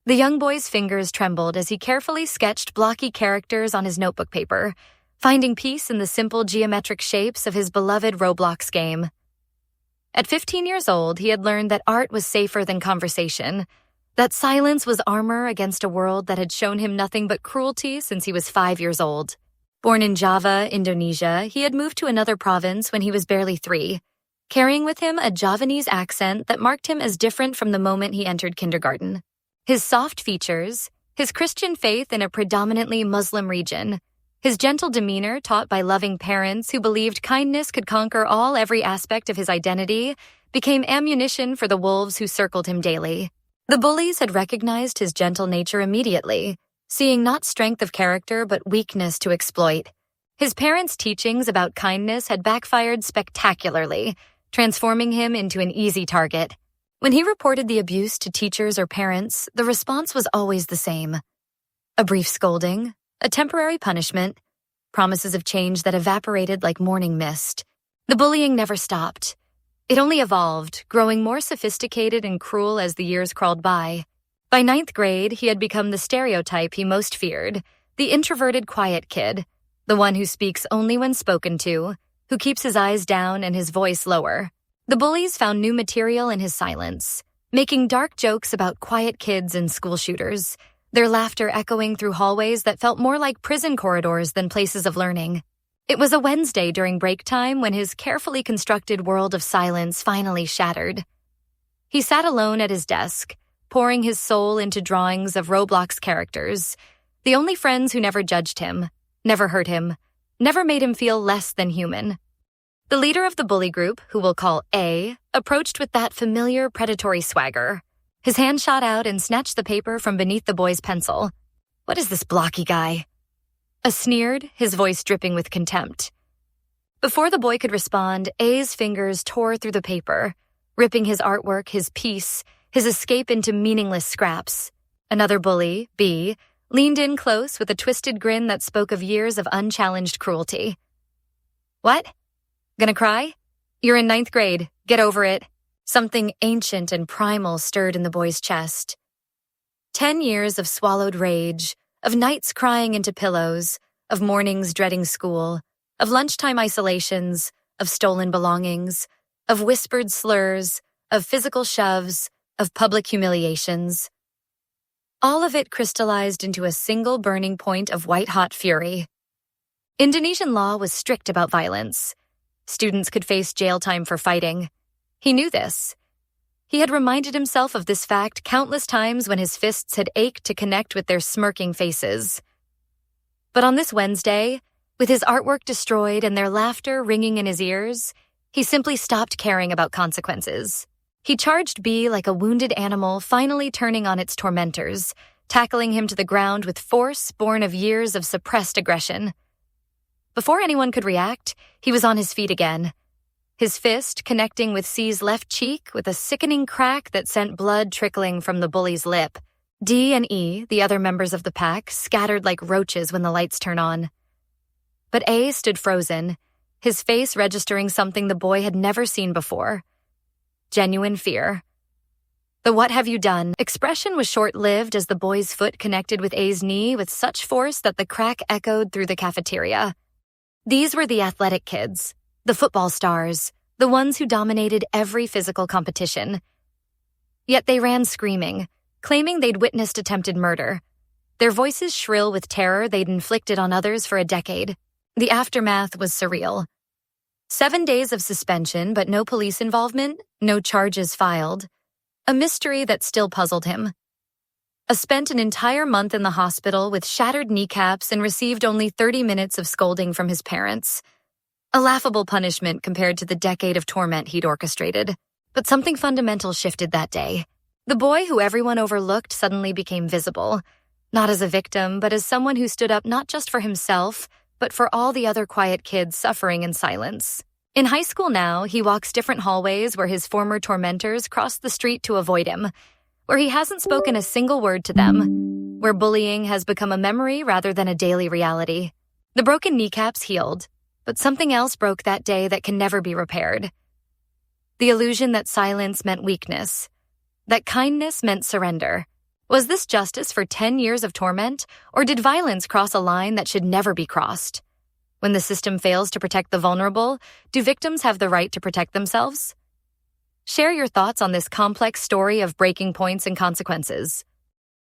The young boy's fingers trembled as he carefully sketched blocky characters on his notebook paper, finding peace in the simple geometric shapes of his beloved Roblox game. At 15 years old, he had learned that art was safer than conversation, that silence was armor against a world that had shown him nothing but cruelty since he was 5 years old. Born in Java, Indonesia, he had moved to another province when he was barely 3, carrying with him a Javanese accent that marked him as different from the moment he entered kindergarten. His soft features, his Christian faith in a predominantly Muslim region, his gentle demeanor taught by loving parents who believed kindness could conquer every aspect of his identity, became ammunition for the wolves who circled him daily. The bullies had recognized his gentle nature immediately, seeing not strength of character but weakness to exploit. His parents' teachings about kindness had backfired spectacularly, transforming him into an easy target. When he reported the abuse to teachers or parents, the response was always the same. A brief scolding, a temporary punishment, promises of change that evaporated like morning mist. The bullying never stopped. It only evolved, growing more sophisticated and cruel as the years crawled by. By 9th grade, he had become the stereotype he most feared, the introverted quiet kid, the one who speaks only when spoken to, who keeps his eyes down and his voice lower. The bullies found new material in his silence, making dark jokes about quiet kids and school shooters, their laughter echoing through hallways that felt more like prison corridors than places of learning. It was a Wednesday during break time when his carefully constructed world of silence finally shattered. He sat alone at his desk, pouring his soul into drawings of Roblox characters, the only friends who never judged him, never hurt him, never made him feel less than human. The leader of the bully group, who we'll call A, approached with that familiar predatory swagger. His hand shot out and snatched the paper from beneath the boy's pencil. "What is this blocky guy?" A sneered, his voice dripping with contempt. Before the boy could respond, A's fingers tore through the paper, ripping his artwork, his peace, his escape into meaningless scraps. Another bully, B, leaned in close with a twisted grin that spoke of years of unchallenged cruelty. "What? Gonna cry? You're in 9th grade. Get over it." Something ancient and primal stirred in the boy's chest. 10 years of swallowed rage, of nights crying into pillows, of mornings dreading school, of lunchtime isolations, of stolen belongings, of whispered slurs, of physical shoves, of public humiliations. All of it crystallized into a single burning point of white-hot fury. Indonesian law was strict about violence. Students could face jail time for fighting. He knew this. He had reminded himself of this fact countless times when his fists had ached to connect with their smirking faces. But on this Wednesday, with his artwork destroyed and their laughter ringing in his ears, he simply stopped caring about consequences. He charged B like a wounded animal finally turning on its tormentors, tackling him to the ground with force born of years of suppressed aggression. Before anyone could react, he was on his feet again, his fist connecting with C's left cheek with a sickening crack that sent blood trickling from the bully's lip. D and E, the other members of the pack, scattered like roaches when the lights turn on. But A stood frozen, his face registering something the boy had never seen before. Genuine fear. The "what have you done" expression was short-lived as the boy's foot connected with A's knee with such force that the crack echoed through the cafeteria. These were the athletic kids, the football stars, the ones who dominated every physical competition. Yet they ran screaming, claiming they'd witnessed attempted murder, their voices shrill with terror they'd inflicted on others for a decade. The aftermath was surreal. 7 days of suspension, but no police involvement, no charges filed. A mystery that still puzzled him. A spent an entire month in the hospital with shattered kneecaps and received only 30 minutes of scolding from his parents. A laughable punishment compared to the decade of torment he'd orchestrated. But something fundamental shifted that day. The boy who everyone overlooked suddenly became visible, not as a victim, but as someone who stood up not just for himself, but for all the other quiet kids suffering in silence. In high school now, he walks different hallways where his former tormentors cross the street to avoid him, where he hasn't spoken a single word to them, where bullying has become a memory rather than a daily reality. The broken kneecaps healed, but something else broke that day that can never be repaired. The illusion that silence meant weakness, that kindness meant surrender, Was this justice for 10 years of torment, or did violence cross a line that should never be crossed? When the system fails to protect the vulnerable, do victims have the right to protect themselves? Share your thoughts on this complex story of breaking points and consequences.